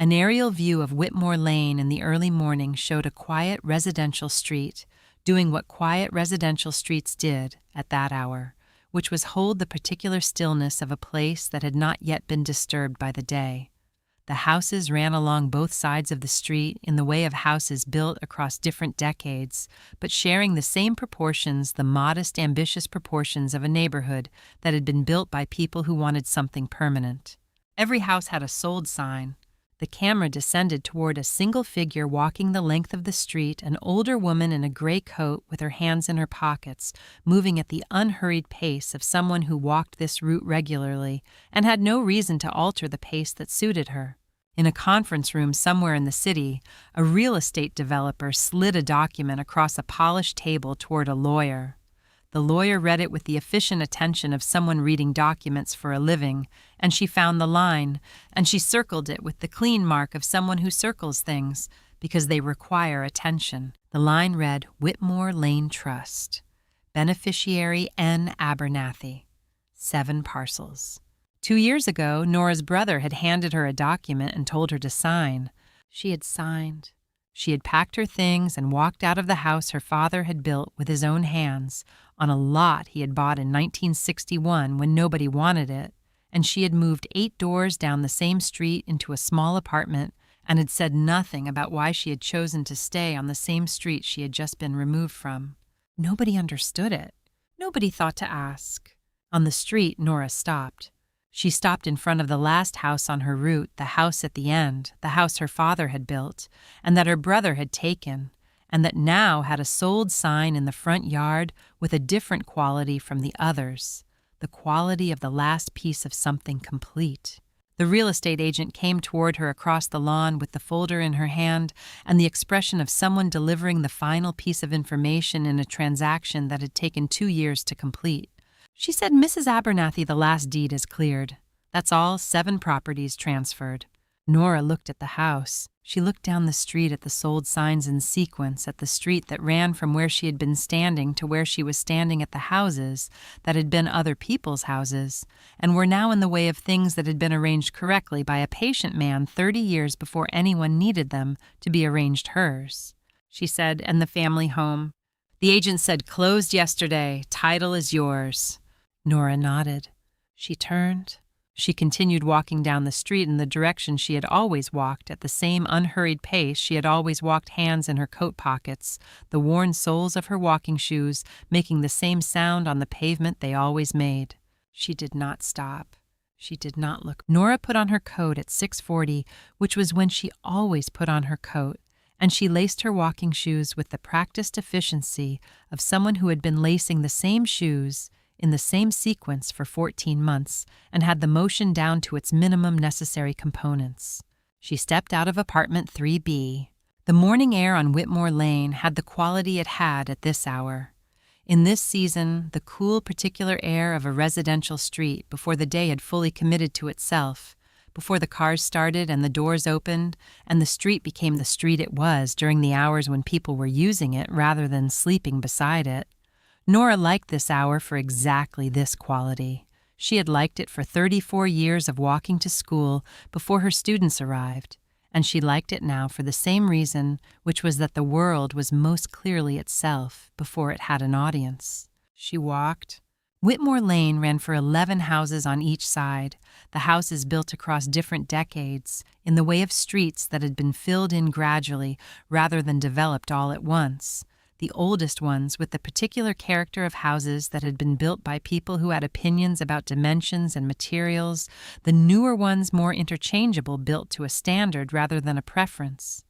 An aerial view of Whitmore Lane in the early morning showed a quiet residential street, doing what quiet residential streets did at that hour, which was hold the particular stillness of a place that had not yet been disturbed by the day. The houses ran along both sides of the street in the way of houses built across different decades, but sharing the same proportions, the modest, ambitious proportions of a neighborhood that had been built by people who wanted something permanent. Every house had a sold sign. The camera descended toward a single figure walking the length of the street, an older woman in a gray coat with her hands in her pockets, moving at the unhurried pace of someone who walked this route regularly and had no reason to alter the pace that suited her. In a conference room somewhere in the city, a real estate developer slid a document across a polished table toward a lawyer. The lawyer read it with the efficient attention of someone reading documents for a living, and she found the line, and she circled it with the clean mark of someone who circles things, because they require attention. The line read, Whitmore Lane Trust. Beneficiary N. Abernathy. 7 parcels. 2 years ago, Nora's brother had handed her a document and told her to sign. She had signed. She had packed her things and walked out of the house her father had built with his own hands on a lot he had bought in 1961 when nobody wanted it, and she had moved 8 doors down the same street into a small apartment and had said nothing about why she had chosen to stay on the same street she had just been removed from. Nobody understood it. Nobody thought to ask. On the street, Nora stopped. She stopped in front of the last house on her route, the house at the end, the house her father had built, and that her brother had taken, and that now had a sold sign in the front yard with a different quality from the others, the quality of the last piece of something complete. The real estate agent came toward her across the lawn with the folder in her hand and the expression of someone delivering the final piece of information in a transaction that had taken 2 years to complete. She said, Mrs. Abernathy, the last deed is cleared. That's all, 7 properties transferred. Nora looked at the house. She looked down the street at the sold signs in sequence, at the street that ran from where she had been standing to where she was standing at the houses that had been other people's houses, and were now in the way of things that had been arranged correctly by a patient man 30 years before anyone needed them to be arranged hers. She said, and the family home. The agent said, closed yesterday, title is yours. Nora nodded. She turned. She continued walking down the street in the direction she had always walked, at the same unhurried pace she had always walked, hands in her coat pockets, the worn soles of her walking shoes making the same sound on the pavement they always made. She did not stop. She did not look. Nora put on her coat at 6:40, which was when she always put on her coat, and she laced her walking shoes with the practiced efficiency of someone who had been lacing the same shoes in the same sequence for 14 months and had the motion down to its minimum necessary components. She stepped out of apartment 3B. The morning air on Whitmore Lane had the quality it had at this hour. In this season, the cool, particular air of a residential street before the day had fully committed to itself, before the cars started and the doors opened, and the street became the street it was during the hours when people were using it rather than sleeping beside it. Nora liked this hour for exactly this quality. She had liked it for 34 years of walking to school before her students arrived, and she liked it now for the same reason, which was that the world was most clearly itself before it had an audience. She walked. Whitmore Lane ran for 11 houses on each side, the houses built across different decades, in the way of streets that had been filled in gradually rather than developed all at once. The oldest ones with the particular character of houses that had been built by people who had opinions about dimensions and materials, the newer ones more interchangeable, built to a standard rather than a preference.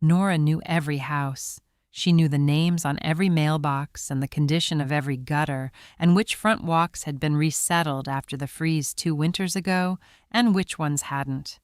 Nora knew every house. She knew the names on every mailbox and the condition of every gutter, and which front walks had been resettled after the freeze 2 winters ago, and which ones hadn't.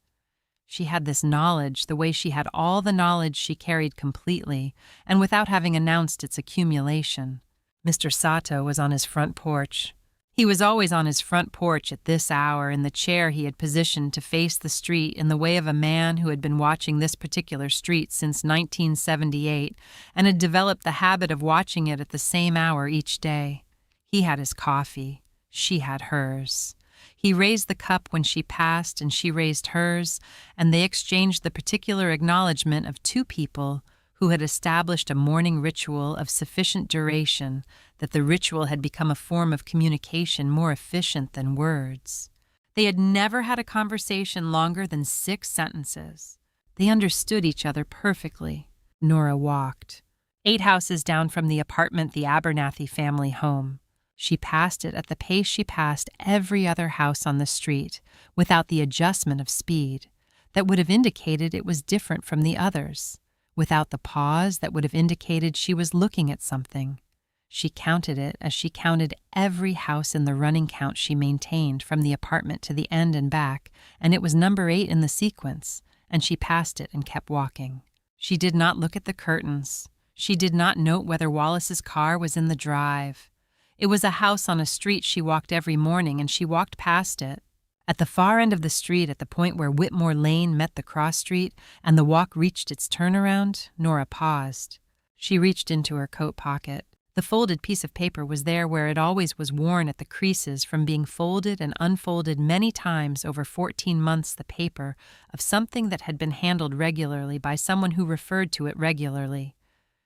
She had this knowledge the way she had all the knowledge she carried completely, and without having announced its accumulation. Mr. Sato was on his front porch. He was always on his front porch at this hour in the chair he had positioned to face the street in the way of a man who had been watching this particular street since 1978 and had developed the habit of watching it at the same hour each day. He had his coffee. She had hers. He raised the cup when she passed and she raised hers, and they exchanged the particular acknowledgement of two people who had established a morning ritual of sufficient duration that the ritual had become a form of communication more efficient than words. They had never had a conversation longer than 6 sentences. They understood each other perfectly. Nora walked 8 houses down from the apartment, the Abernathy family home. She passed it at the pace she passed every other house on the street, without the adjustment of speed that would have indicated it was different from the others, without the pause that would have indicated she was looking at something. She counted it as she counted every house in the running count she maintained from the apartment to the end and back, and it was number 8 in the sequence, and she passed it and kept walking. She did not look at the curtains. She did not note whether Wallace's car was in the drive. It was a house on a street she walked every morning, and she walked past it. At the far end of the street, at the point where Whitmore Lane met the cross street and the walk reached its turnaround, Nora paused. She reached into her coat pocket. The folded piece of paper was there where it always was worn at the creases from being folded and unfolded many times over 14 months, the paper of something that had been handled regularly by someone who referred to it regularly.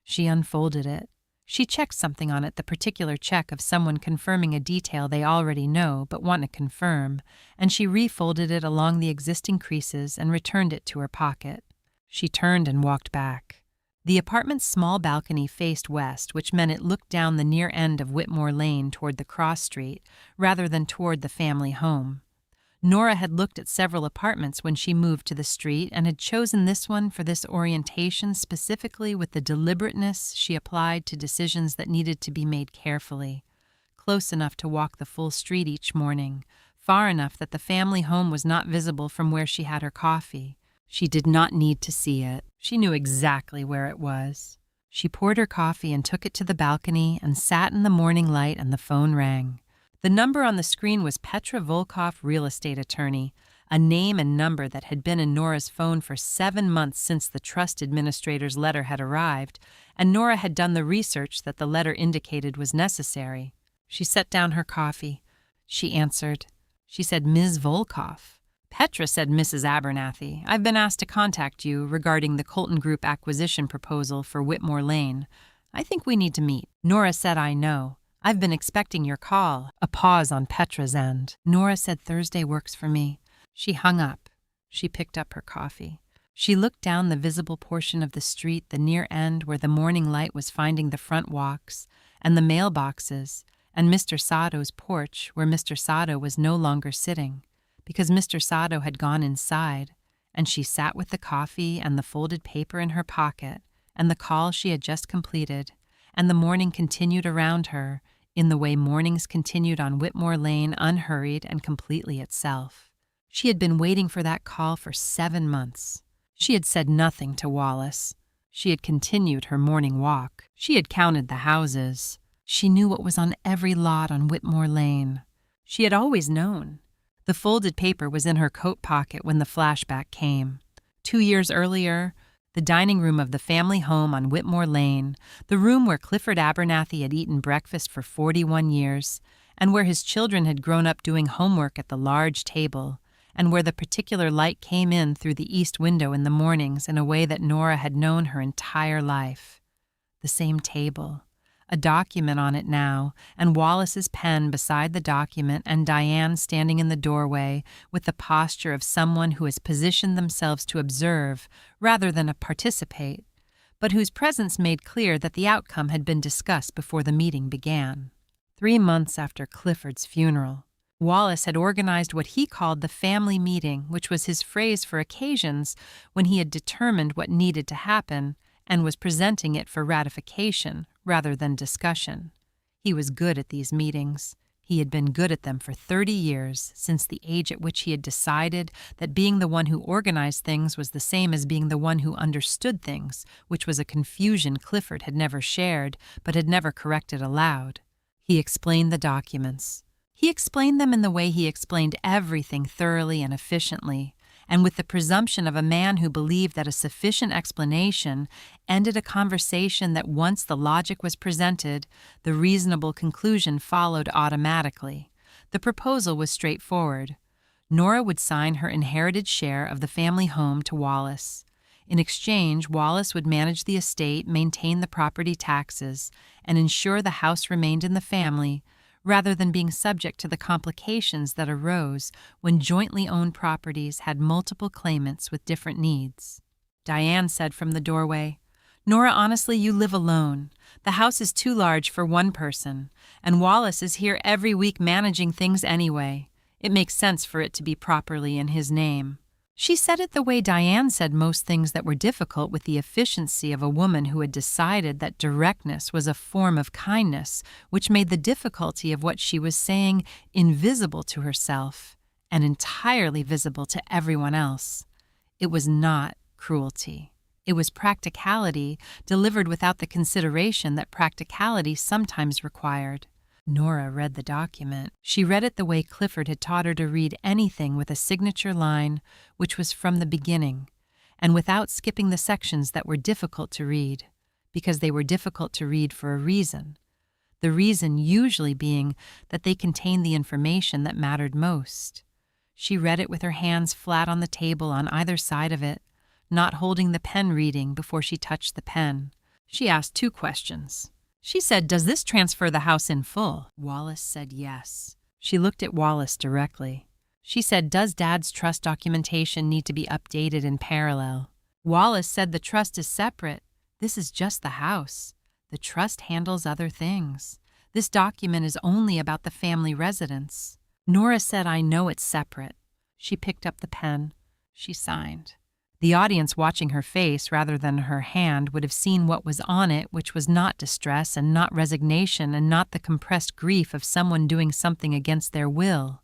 She unfolded it. She checked something on it, the particular check of someone confirming a detail they already know but want to confirm, and she refolded it along the existing creases and returned it to her pocket. She turned and walked back. The apartment's small balcony faced west, which meant it looked down the near end of Whitmore Lane toward the cross street rather than toward the family home. Nora had looked at several apartments when she moved to the street and had chosen this one for this orientation specifically with the deliberateness she applied to decisions that needed to be made carefully. Close enough to walk the full street each morning, far enough that the family home was not visible from where she had her coffee. She did not need to see it. She knew exactly where it was. She poured her coffee and took it to the balcony and sat in the morning light, and the phone rang. The number on the screen was Petra Volkov, real estate attorney, a name and number that had been in Nora's phone for 7 months since the trust administrator's letter had arrived, and Nora had done the research that the letter indicated was necessary. She set down her coffee. She answered. She said, "Ms. Volkov." "Petra," said Mrs. Abernathy. "I've been asked to contact you regarding the Colton Group acquisition proposal for Whitmore Lane. I think we need to meet." Nora said, "I know. I've been expecting your call." A pause on Petra's end. Nora said, "Thursday works for me." She hung up. She picked up her coffee. She looked down the visible portion of the street, the near end where the morning light was finding the front walks, and the mailboxes, and Mr. Sado's porch where Mr. Sado was no longer sitting, because Mr. Sado had gone inside, and she sat with the coffee and the folded paper in her pocket, and the call she had just completed, and the morning continued around her, in the way mornings continued on Whitmore Lane, unhurried and completely itself. She had been waiting for that call for 7 months. She had said nothing to Wallace. She had continued her morning walk. She had counted the houses. She knew what was on every lot on Whitmore Lane. She had always known. The folded paper was in her coat pocket when the flashback came. 2 years earlier, the dining room of the family home on Whitmore Lane, the room where Clifford Abernathy had eaten breakfast for 41 years, and where his children had grown up doing homework at the large table, and where the particular light came in through the east window in the mornings in a way that Nora had known her entire life. The same table, a document on it now, and Wallace's pen beside the document, and Diane standing in the doorway with the posture of someone who has positioned themselves to observe rather than to participate, but whose presence made clear that the outcome had been discussed before the meeting began. 3 months after Clifford's funeral, Wallace had organized what he called the family meeting, which was his phrase for occasions when he had determined what needed to happen and was presenting it for ratification rather than discussion. He was good at these meetings. He had been good at them for 30 years, since the age at which he had decided that being the one who organized things was the same as being the one who understood things, which was a confusion Clifford had never shared but had never corrected aloud. He explained the documents. He explained them in the way he explained everything thoroughly and efficiently, and with the presumption of a man who believed that a sufficient explanation ended a conversation that once the logic was presented, the reasonable conclusion followed automatically. The proposal was straightforward. Nora would sign her inherited share of the family home to Wallace. In exchange, Wallace would manage the estate, maintain the property taxes, and ensure the house remained in the family, rather than being subject to the complications that arose when jointly owned properties had multiple claimants with different needs. Diane said from the doorway, "Nora, honestly, you live alone. The house is too large for one person, and Wallace is here every week managing things anyway. It makes sense for it to be properly in his name." She said it the way Diane said most things that were difficult, with the efficiency of a woman who had decided that directness was a form of kindness, which made the difficulty of what she was saying invisible to herself and entirely visible to everyone else. It was not cruelty. It was practicality delivered without the consideration that practicality sometimes required. Nora read the document. She read it the way Clifford had taught her to read anything, with a signature line, which was from the beginning, and without skipping the sections that were difficult to read, because they were difficult to read for a reason. The reason usually being that they contained the information that mattered most. She read it with her hands flat on the table on either side of it, not holding the pen, reading before she touched the pen. She asked 2 questions. She said, "Does this transfer the house in full?" Wallace said yes. She looked at Wallace directly. She said, "Does Dad's trust documentation need to be updated in parallel?" Wallace said, "The trust is separate. This is just the house. The trust handles other things. This document is only about the family residence." Nora said, "I know it's separate." She picked up the pen. She signed. The audience watching her face rather than her hand would have seen what was on it, which was not distress and not resignation and not the compressed grief of someone doing something against their will.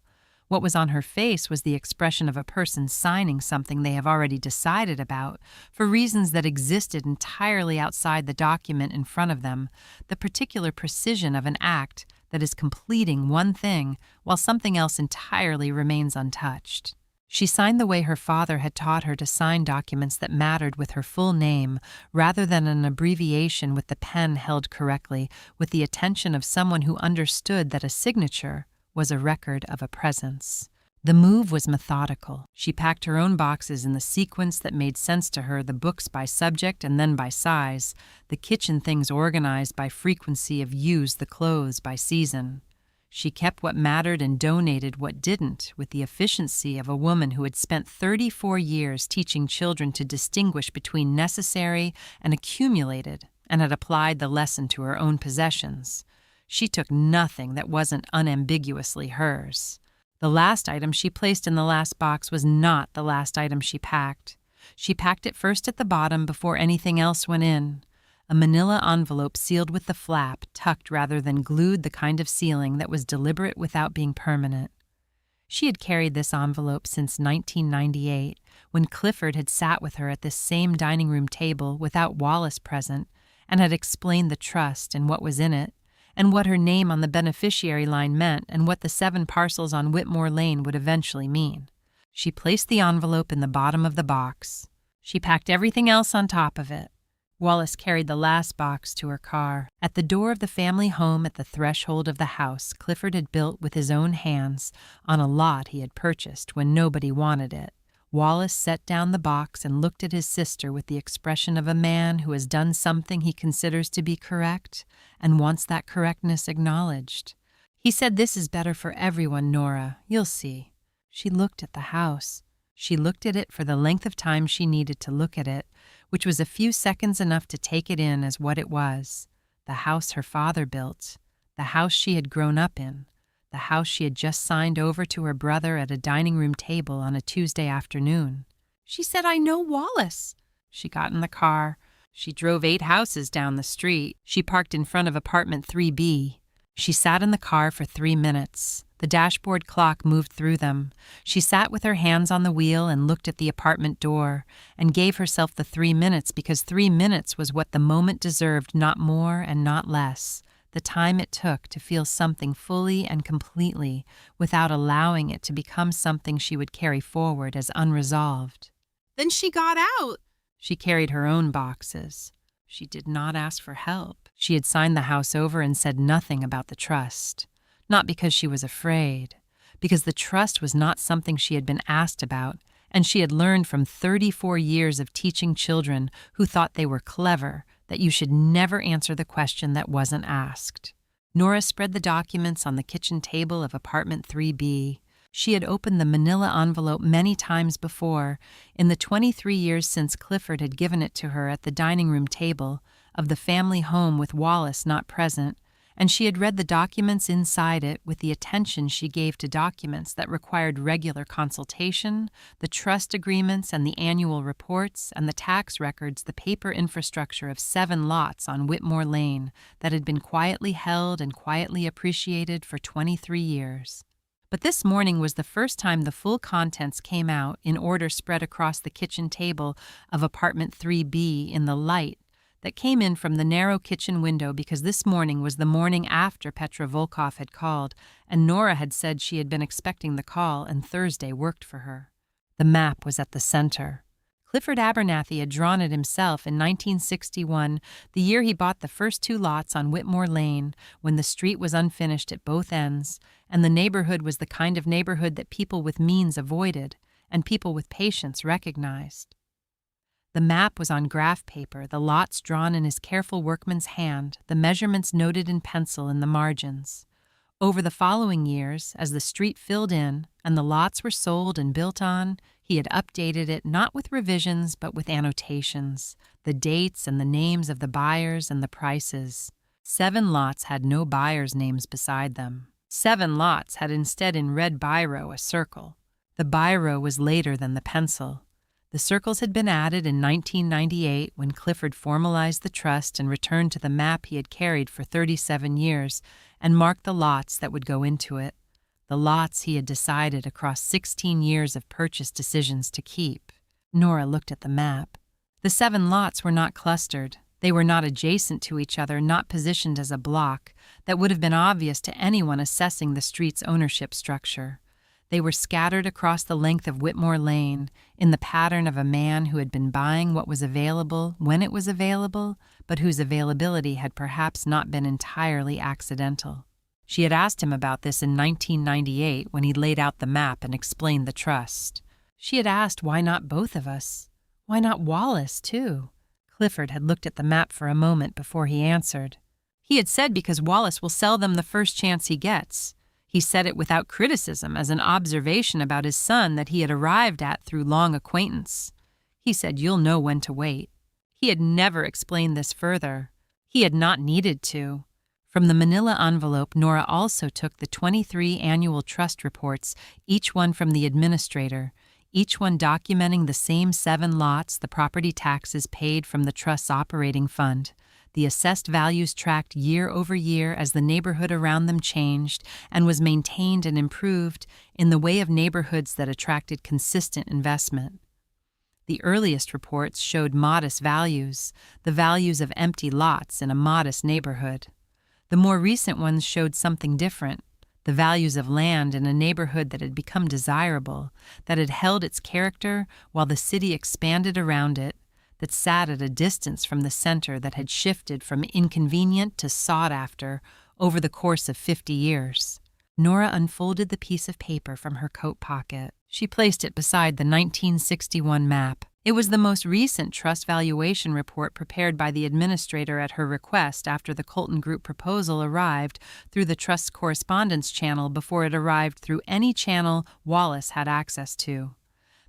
What was on her face was the expression of a person signing something they have already decided about, for reasons that existed entirely outside the document in front of them, the particular precision of an act that is completing one thing while something else entirely remains untouched. She signed the way her father had taught her to sign documents that mattered, with her full name, rather than an abbreviation, with the pen held correctly, with the attention of someone who understood that a signature was a record of a presence. The move was methodical. She packed her own boxes in the sequence that made sense to her, the books by subject and then by size, the kitchen things organized by frequency of use, the clothes by season. She kept what mattered and donated what didn't, with the efficiency of a woman who had spent 34 years teaching children to distinguish between necessary and accumulated, and had applied the lesson to her own possessions. She took nothing that wasn't unambiguously hers. The last item she placed in the last box was not the last item she packed. She packed it first at the bottom before anything else went in. A manila envelope sealed with the flap, tucked rather than glued, the kind of sealing that was deliberate without being permanent. She had carried this envelope since 1998, when Clifford had sat with her at this same dining room table without Wallace present, and had explained the trust and what was in it, and what her name on the beneficiary line meant, and what the 7 parcels on Whitmore Lane would eventually mean. She placed the envelope in the bottom of the box. She packed everything else on top of it. Wallace carried the last box to her car. At the door of the family home, at the threshold of the house Clifford had built with his own hands on a lot he had purchased when nobody wanted it, Wallace set down the box and looked at his sister with the expression of a man who has done something he considers to be correct and wants that correctness acknowledged. He said, "This is better for everyone, Nora. You'll see." She looked at the house. She looked at it for the length of time she needed to look at it, which was a few seconds, enough to take it in as what it was. The house her father built. The house she had grown up in. The house she had just signed over to her brother at a dining room table on a Tuesday afternoon. She said, "I know Wallace." She got in the car. She drove 8 houses down the street. She parked in front of apartment 3B. She sat in the car for 3 minutes. The dashboard clock moved through them. She sat with her hands on the wheel and looked at the apartment door, and gave herself the 3 minutes, because 3 minutes was what the moment deserved, not more and not less. The time it took to feel something fully and completely, without allowing it to become something she would carry forward as unresolved. Then she got out. She carried her own boxes. She did not ask for help. She had signed the house over and said nothing about the trust. not because she was afraid, because the trust was not something she had been asked about, and she had learned from 34 years of teaching children who thought they were clever that you should never answer the question that wasn't asked. Nora spread the documents on the kitchen table of apartment 3B. She had opened the manila envelope many times before, in the 23 years since Clifford had given it to her at the dining room table of the family home with Wallace not present, and she had read the documents inside it with the attention she gave to documents that required regular consultation, the trust agreements and the annual reports, and the tax records, the paper infrastructure of 7 lots on Whitmore Lane that had been quietly held and quietly appreciated for 23 years. But this morning was the first time the full contents came out in order spread across the kitchen table of apartment 3B in the light that came in from the narrow kitchen window, because this morning was the morning after Petra Volkov had called, and Nora had said she had been expecting the call and Thursday worked for her. The map was at the center. Clifford Abernathy had drawn it himself in 1961, the year he bought the first 2 lots on Whitmore Lane, when the street was unfinished at both ends, and the neighborhood was the kind of neighborhood that people with means avoided, and people with patience recognized. The map was on graph paper, the lots drawn in his careful workman's hand, the measurements noted in pencil in the margins. Over the following years, as the street filled in and the lots were sold and built on, he had updated it not with revisions but with annotations, the dates and the names of the buyers and the prices. 7 lots had no buyers' names beside them. 7 lots had instead in red biro a circle. The biro was later than the pencil. The circles had been added in 1998 when Clifford formalized the trust and returned to the map he had carried for 37 years and marked the lots that would go into it, the lots he had decided across 16 years of purchase decisions to keep. Nora looked at the map. The 7 lots were not clustered. They were not adjacent to each other, not positioned as a block that would have been obvious to anyone assessing the street's ownership structure. They were scattered across the length of Whitmore Lane in the pattern of a man who had been buying what was available when it was available, but whose availability had perhaps not been entirely accidental. She had asked him about this in 1998 when he laid out the map and explained the trust. She had asked why not both of us? Why not Wallace, too? Clifford had looked at the map for a moment before he answered. He had said because Wallace will sell them the first chance he gets. He said it without criticism, as an observation about his son that he had arrived at through long acquaintance. He said, "You'll know when to wait." He had never explained this further. He had not needed to. From the manila envelope, Nora also took the 23 annual trust reports, each one from the administrator, each one documenting the same 7 lots, the property taxes paid from the trust's operating fund, the assessed values tracked year over year as the neighborhood around them changed and was maintained and improved in the way of neighborhoods that attracted consistent investment. The earliest reports showed modest values, the values of empty lots in a modest neighborhood. The more recent ones showed something different, the values of land in a neighborhood that had become desirable, that had held its character while the city expanded around it, that sat at a distance from the center, that had shifted from inconvenient to sought after over the course of 50 years. Nora unfolded the piece of paper from her coat pocket. She placed it beside the 1961 map. It was the most recent trust valuation report prepared by the administrator at her request after the Colton Group proposal arrived through the trust's correspondence channel before it arrived through any channel Wallace had access to.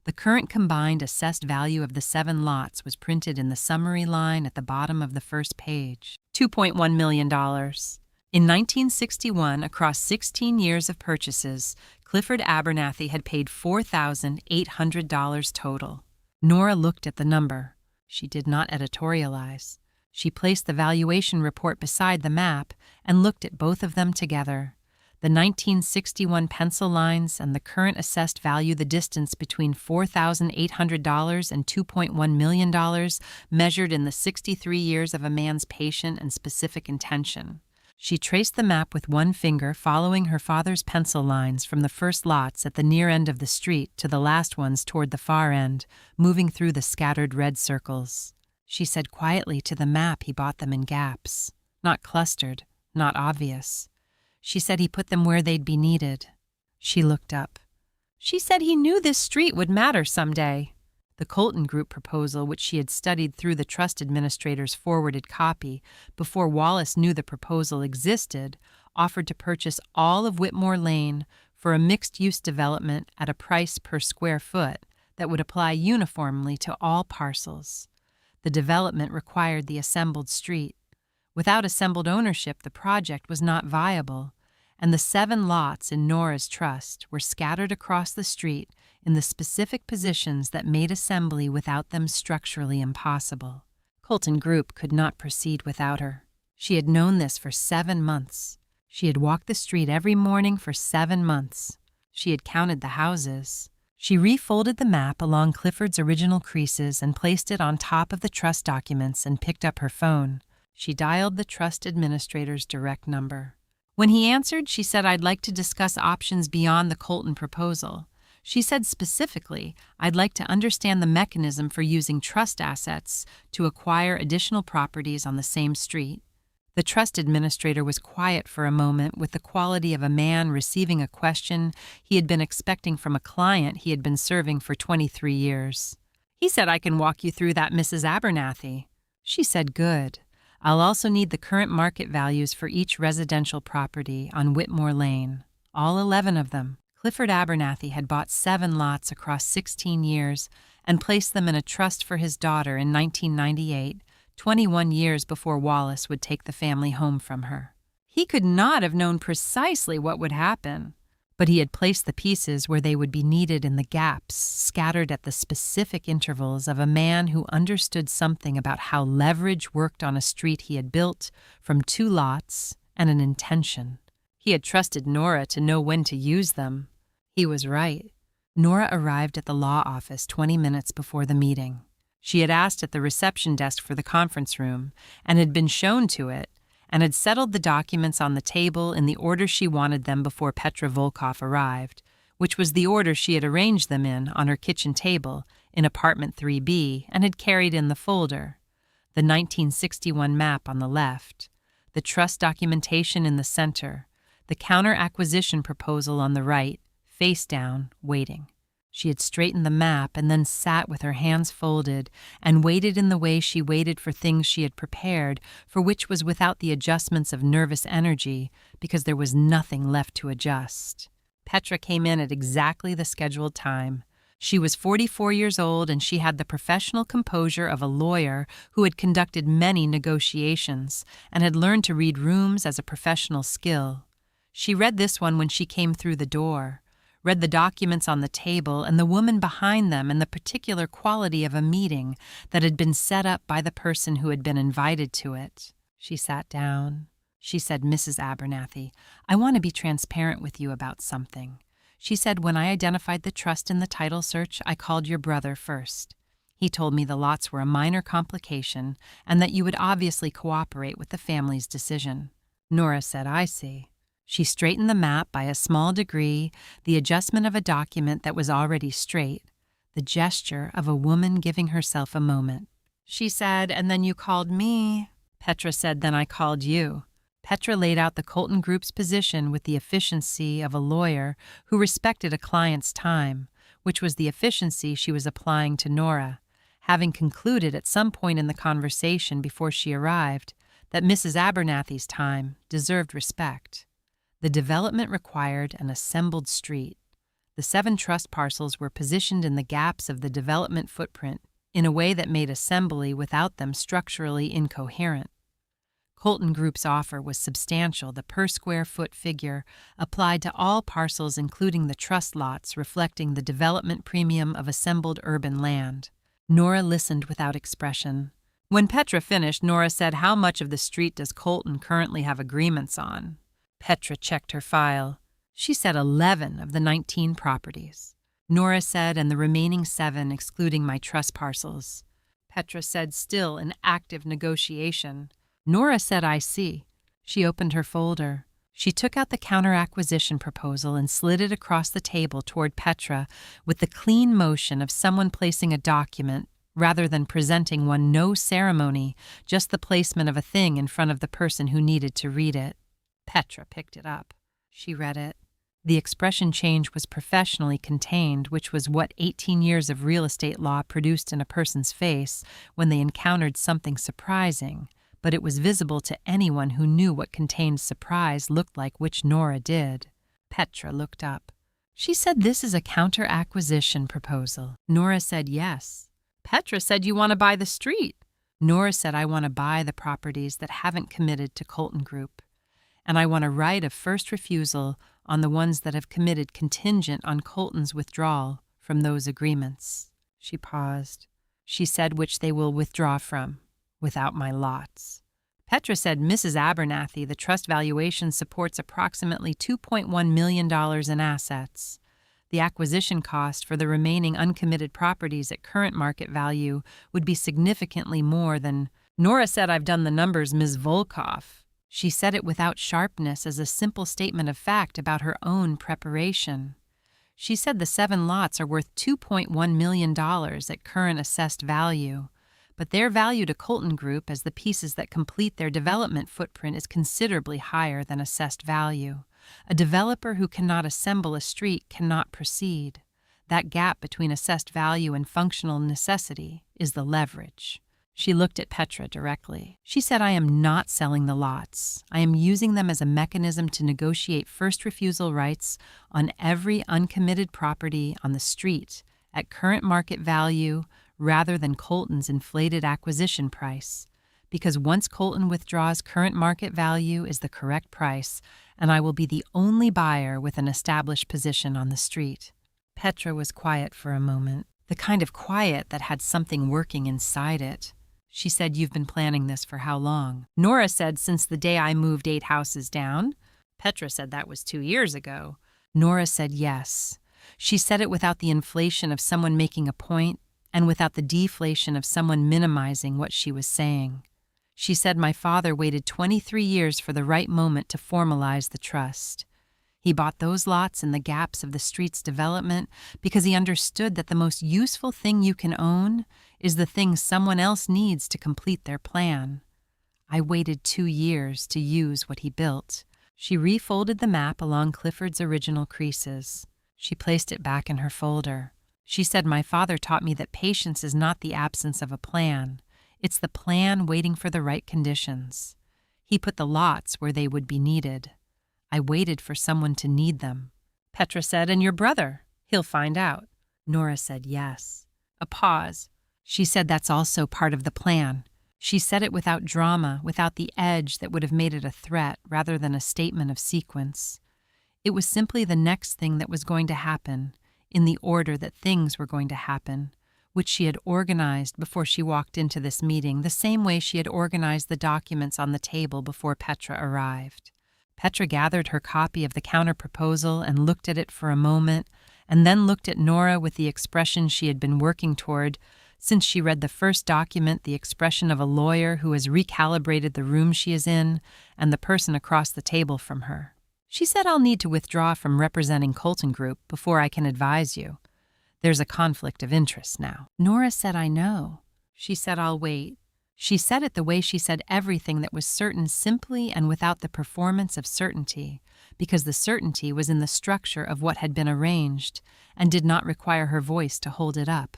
The current combined assessed value of the 7 lots was printed in the summary line at the bottom of the first page. $2.1 million. In 1961, across 16 years of purchases, Clifford Abernathy had paid $4,800 total. Nora looked at the number. She did not editorialize. She placed the valuation report beside the map and looked at both of them together. The 1961 pencil lines and the current assessed value the distance between $4,800 and $2.1 million measured in the 63 years of a man's patient and specific intention. She traced the map with one finger, following her father's pencil lines from the first lots at the near end of the street to the last ones toward the far end, moving through the scattered red circles. She said quietly to the map he bought them in gaps, not clustered, not obvious. She said he put them where they'd be needed. She looked up. She said he knew this street would matter someday. The Colton Group proposal, which she had studied through the trust administrator's forwarded copy before Wallace knew the proposal existed, offered to purchase all of Whitmore Lane for a mixed-use development at a price per square foot that would apply uniformly to all parcels. The development required the assembled street. Without assembled ownership, the project was not viable, and the 7 lots in Nora's trust were scattered across the street in the specific positions that made assembly without them structurally impossible. Colton Group could not proceed without her. She had known this for 7 months. She had walked the street every morning for 7 months. She had counted the houses. She refolded the map along Clifford's original creases and placed it on top of the trust documents and picked up her phone. She dialed the trust administrator's direct number. When he answered, she said, "I'd like to discuss options beyond the Colton proposal." She said specifically, "I'd like to understand the mechanism for using trust assets to acquire additional properties on the same street." The trust administrator was quiet for a moment, with the quality of a man receiving a question he had been expecting from a client he had been serving for 23 years. He said, "I can walk you through that, Mrs. Abernathy." She said, "Good. I'll also need the current market values for each residential property on Whitmore Lane, all 11 of them." Clifford Abernathy had bought 7 lots across 16 years and placed them in a trust for his daughter in 1998, 21 years before Wallace would take the family home from her. He could not have known precisely what would happen, but he had placed the pieces where they would be needed in the gaps, scattered at the specific intervals of a man who understood something about how leverage worked on a street he had built from 2 lots and an intention. He had trusted Nora to know when to use them. He was right. Nora arrived at the law office 20 minutes before the meeting. She had asked at the reception desk for the conference room and had been shown to it, and had settled the documents on the table in the order she wanted them before Petra Volkov arrived, which was the order she had arranged them in on her kitchen table in apartment 3B and had carried in the folder. The 1961 map on the left, the trust documentation in the center, the counter-acquisition proposal on the right, face down, waiting. She had straightened the map and then sat with her hands folded and waited in the way she waited for things she had prepared, for which was without the adjustments of nervous energy, because there was nothing left to adjust. Petra came in at exactly the scheduled time. She was 44 years old, and she had the professional composure of a lawyer who had conducted many negotiations and had learned to read rooms as a professional skill. She read this one when she came through the door, read the documents on the table and the woman behind them and the particular quality of a meeting that had been set up by the person who had been invited to it. She sat down. She said, "Mrs. Abernathy, I want to be transparent with you about something." She said, "When I identified the trust in the title search, I called your brother first. He told me the lots were a minor complication and that you would obviously cooperate with the family's decision." Nora said, "I see." She straightened the map by a small degree, the adjustment of a document that was already straight, the gesture of a woman giving herself a moment. She said, "And then you called me." Petra said, "Then I called you." Petra laid out the Colton Group's position with the efficiency of a lawyer who respected a client's time, which was the efficiency she was applying to Nora, having concluded at some point in the conversation before she arrived that Mrs. Abernathy's time deserved respect. The development required an assembled street. The 7 trust parcels were positioned in the gaps of the development footprint in a way that made assembly without them structurally incoherent. Colton Group's offer was substantial. The per-square-foot figure applied to all parcels, including the trust lots, reflecting the development premium of assembled urban land. Nora listened without expression. When Petra finished, Nora said, "How much of the street does Colton currently have agreements on?" Petra checked her file. She said 11 of the 19 properties. Nora said, "And the remaining 7, excluding my trust parcels." Petra said, "Still in active negotiation." Nora said, "I see." She opened her folder. She took out the counter-acquisition proposal and slid it across the table toward Petra with the clean motion of someone placing a document rather than presenting one, no ceremony, just the placement of a thing in front of the person who needed to read it. Petra picked it up. She read it. The expression change was professionally contained, which was what 18 years of real estate law produced in a person's face when they encountered something surprising, but it was visible to anyone who knew what contained surprise looked like, which Nora did. Petra looked up. She said, "This is a counter-acquisition proposal." Nora said, "Yes." Petra said, "You want to buy the street." Nora said, "I want to buy the properties that haven't committed to Colton Group, and I want a right of first refusal on the ones that have committed contingent on Colton's withdrawal from those agreements." She paused. She said, "Which they will withdraw from, without my lots." Petra said, "Mrs. Abernathy, the trust valuation supports approximately $2.1 million in assets. The acquisition cost for the remaining uncommitted properties at current market value would be significantly more than—" Nora said, "I've done the numbers, Ms. Volkoff." She said it without sharpness, as a simple statement of fact about her own preparation. She said the 7 lots are worth $2.1 million at current assessed value, but their value to Colton Group as the pieces that complete their development footprint is considerably higher than assessed value. A developer who cannot assemble a street cannot proceed. That gap between assessed value and functional necessity is the leverage. She looked at Petra directly. She said, "I am not selling the lots. I am using them as a mechanism to negotiate first refusal rights on every uncommitted property on the street at current market value rather than Colton's inflated acquisition price, because once Colton withdraws, current market value is the correct price, and I will be the only buyer with an established position on the street." Petra was quiet for a moment, the kind of quiet that had something working inside it. She said, "You've been planning this for how long?" Nora said, "Since the day I moved 8 houses down." Petra said that was 2 years ago. Nora said yes. She said it without the inflation of someone making a point and without the deflation of someone minimizing what she was saying. She said, "My father waited 23 years for the right moment to formalize the trust. He bought those lots in the gaps of the street's development because he understood that the most useful thing you can own is the thing someone else needs to complete their plan. I waited 2 years to use what he built." She refolded the map along Clifford's original creases. She placed it back in her folder. She said, "My father taught me that patience is not the absence of a plan. It's the plan waiting for the right conditions. He put the lots where they would be needed. I waited for someone to need them." Petra said, "And your brother? He'll find out." Nora said, "Yes." A pause. She said, "That's also part of the plan." She said it without drama, without the edge that would have made it a threat rather than a statement of sequence. It was simply the next thing that was going to happen, in the order that things were going to happen, which she had organized before she walked into this meeting, the same way she had organized the documents on the table before Petra arrived. Petra gathered her copy of the counter-proposal and looked at it for a moment, and then looked at Nora with the expression she had been working toward since she read the first document, the expression of a lawyer who has recalibrated the room she is in and the person across the table from her. She said, "I'll need to withdraw from representing Colton Group before I can advise you. There's a conflict of interest now." Nora said, "I know." She said, "I'll wait." She said it the way she said everything that was certain, simply and without the performance of certainty, because the certainty was in the structure of what had been arranged and did not require her voice to hold it up.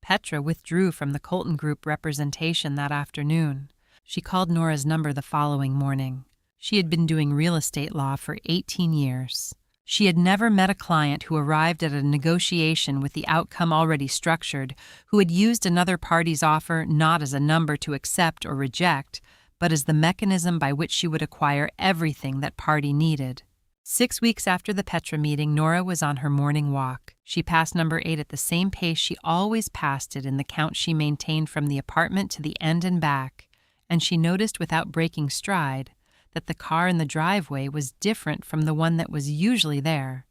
Petra withdrew from the Colton Group representation that afternoon. She called Nora's number the following morning. She had been doing real estate law for 18 years. She had never met a client who arrived at a negotiation with the outcome already structured, who had used another party's offer not as a number to accept or reject, but as the mechanism by which she would acquire everything that party needed. 6 weeks after the Petra meeting, Nora was on her morning walk. She passed number 8 at the same pace she always passed it in the count she maintained from the apartment to the end and back, and she noticed without breaking stride that the car in the driveway was different from the one that was usually there.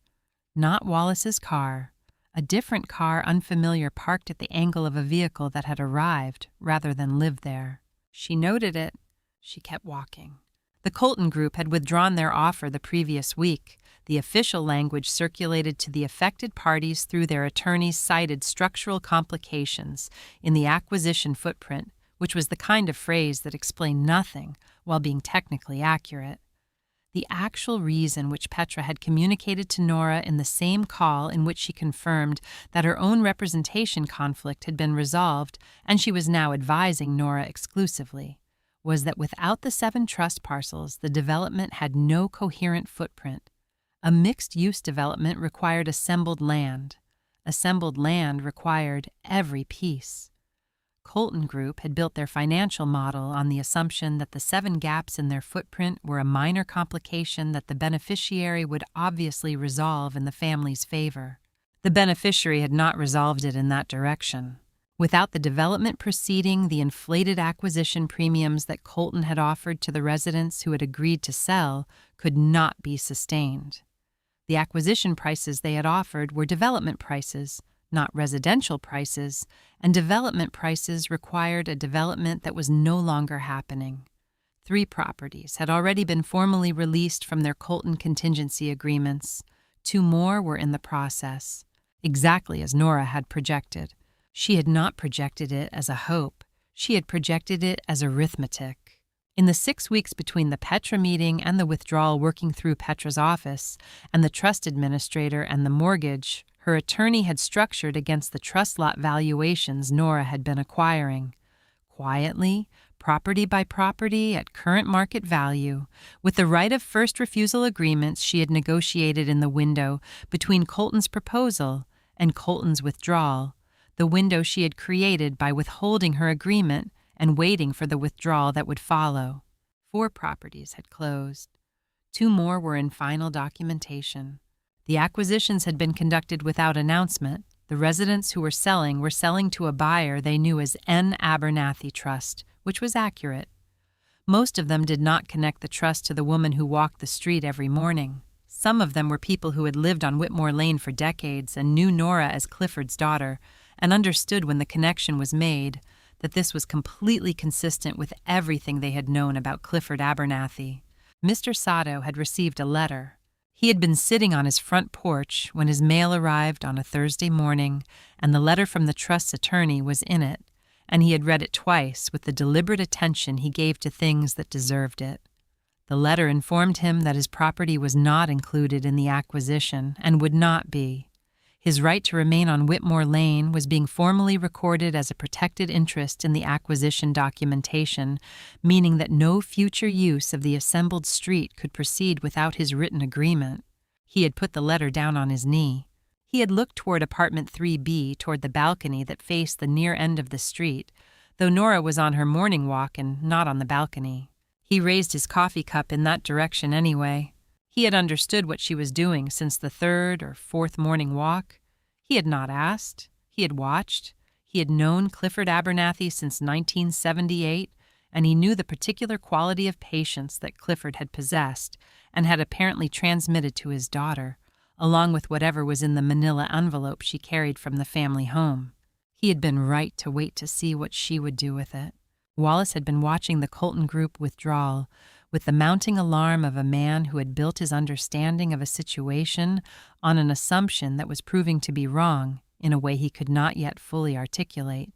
Not Wallace's car, a different car, unfamiliar, parked at the angle of a vehicle that had arrived rather than lived there. She noted it. She kept walking. The Colton Group had withdrawn their offer the previous week. The official language circulated to the affected parties through their attorneys cited structural complications in the acquisition footprint, which was the kind of phrase that explained nothing while being technically accurate. The actual reason which Petra had communicated to Nora in the same call in which she confirmed that her own representation conflict had been resolved and she was now advising Nora exclusively, was that without the 7 trust parcels, the development had no coherent footprint. A mixed-use development required assembled land. Assembled land required every piece. Colton Group had built their financial model on the assumption that the 7 gaps in their footprint were a minor complication that the beneficiary would obviously resolve in the family's favor. The beneficiary had not resolved it in that direction. Without the development proceeding, the inflated acquisition premiums that Colton had offered to the residents who had agreed to sell could not be sustained. The acquisition prices they had offered were development prices, not residential prices, and development prices required a development that was no longer happening. 3 properties had already been formally released from their Colton contingency agreements. 2 more were in the process, exactly as Nora had projected. She had not projected it as a hope. She had projected it as arithmetic. In the 6 weeks between the Petra meeting and the withdrawal working through Petra's office and the trust administrator and the mortgage, her attorney had structured against the trust lot valuations Nora had been acquiring. Quietly, property by property at current market value, with the right of first refusal agreements she had negotiated in the window between Colton's proposal and Colton's withdrawal, the window she had created by withholding her agreement and waiting for the withdrawal that would follow. 4 properties had closed. 2 more were in final documentation. The acquisitions had been conducted without announcement. The residents who were selling to a buyer they knew as N. Abernathy Trust, which was accurate. Most of them did not connect the trust to the woman who walked the street every morning. Some of them were people who had lived on Whitmore Lane for decades and knew Nora as Clifford's daughter and understood when the connection was made that this was completely consistent with everything they had known about Clifford Abernathy. Mr. Sato had received a letter. He had been sitting on his front porch when his mail arrived on a Thursday morning, and the letter from the trust's attorney was in it, and he had read it twice with the deliberate attention he gave to things that deserved it. The letter informed him that his property was not included in the acquisition and would not be. His right to remain on Whitmore Lane was being formally recorded as a protected interest in the acquisition documentation, meaning that no future use of the assembled street could proceed without his written agreement. He had put the letter down on his knee. He had looked toward apartment 3B, toward the balcony that faced the near end of the street, though Nora was on her morning walk and not on the balcony. He raised his coffee cup in that direction anyway. He had understood what she was doing since the 3rd or 4th morning walk. He had not asked. He had watched. He had known Clifford Abernathy since 1978, and he knew the particular quality of patience that Clifford had possessed and had apparently transmitted to his daughter, along with whatever was in the manila envelope she carried from the family home. He had been right to wait to see what she would do with it. Wallace had been watching the Colton Group withdrawal with the mounting alarm of a man who had built his understanding of a situation on an assumption that was proving to be wrong in a way he could not yet fully articulate.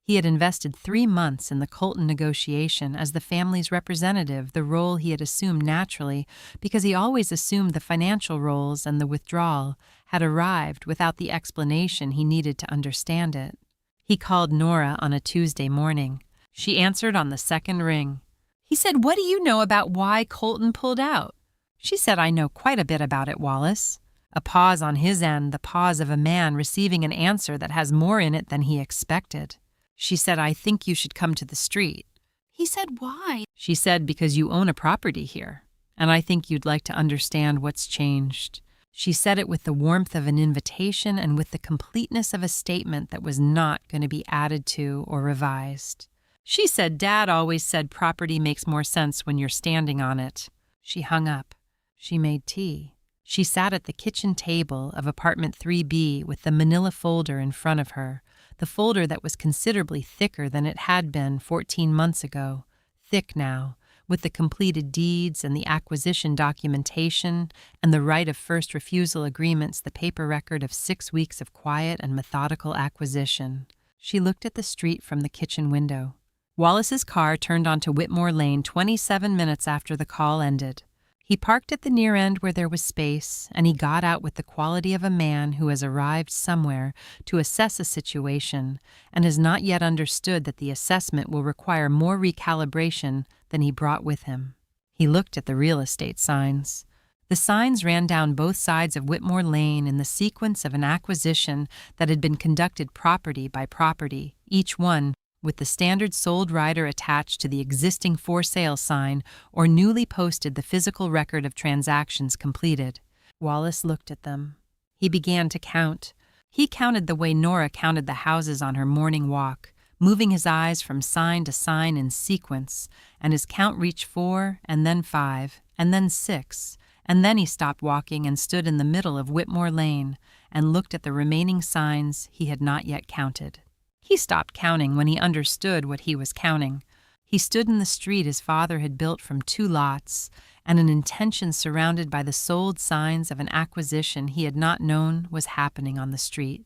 He had invested 3 months in the Colton negotiation as the family's representative, the role he had assumed naturally because he always assumed the financial roles, and the withdrawal had arrived without the explanation he needed to understand it. He called Nora on a Tuesday morning. She answered on the 2nd ring. He said, "What do you know about why Colton pulled out?" She said, "I know quite a bit about it, Wallace." A pause on his end, the pause of a man receiving an answer that has more in it than he expected. She said, "I think you should come to the street." He said, "Why?" She said, "Because you own a property here, and I think you'd like to understand what's changed." She said it with the warmth of an invitation and with the completeness of a statement that was not going to be added to or revised. She said, "Dad always said property makes more sense when you're standing on it." She hung up. She made tea. She sat at the kitchen table of apartment 3B with the manila folder in front of her, the folder that was considerably thicker than it had been 14 months ago, thick now, with the completed deeds and the acquisition documentation and the right of first refusal agreements, the paper record of 6 weeks of quiet and methodical acquisition. She looked at the street from the kitchen window. Wallace's car turned onto Whitmore Lane 27 minutes after the call ended. He parked at the near end where there was space, and he got out with the quality of a man who has arrived somewhere to assess a situation and has not yet understood that the assessment will require more recalibration than he brought with him. He looked at the real estate signs. The signs ran down both sides of Whitmore Lane in the sequence of an acquisition that had been conducted property by property, each one with the standard sold rider attached to the existing for sale sign or newly posted the physical record of transactions completed. Wallace looked at them. He began to count. He counted the way Nora counted the houses on her morning walk, moving his eyes from sign to sign in sequence, and his count reached 4, and then 5, and then 6, and then he stopped walking and stood in the middle of Whitmore Lane and looked at the remaining signs he had not yet counted. He stopped counting when he understood what he was counting. He stood in the street his father had built from 2 lots, and an intention surrounded by the sold signs of an acquisition he had not known was happening on the street.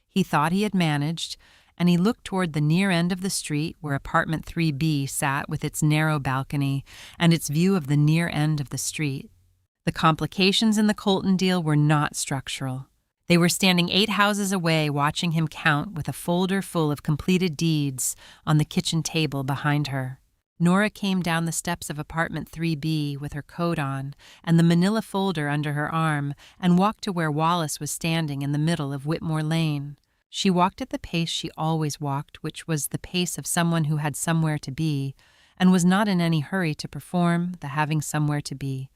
He thought he had managed, and he looked toward the near end of the street where apartment 3B sat with its narrow balcony and its view of the near end of the street. The complications in the Colton deal were not structural. They were standing 8 houses away watching him count with a folder full of completed deeds on the kitchen table behind her. Nora came down the steps of apartment 3B with her coat on and the manila folder under her arm and walked to where Wallace was standing in the middle of Whitmore Lane. She walked at the pace she always walked, which was the pace of someone who had somewhere to be and was not in any hurry to perform the having somewhere to be.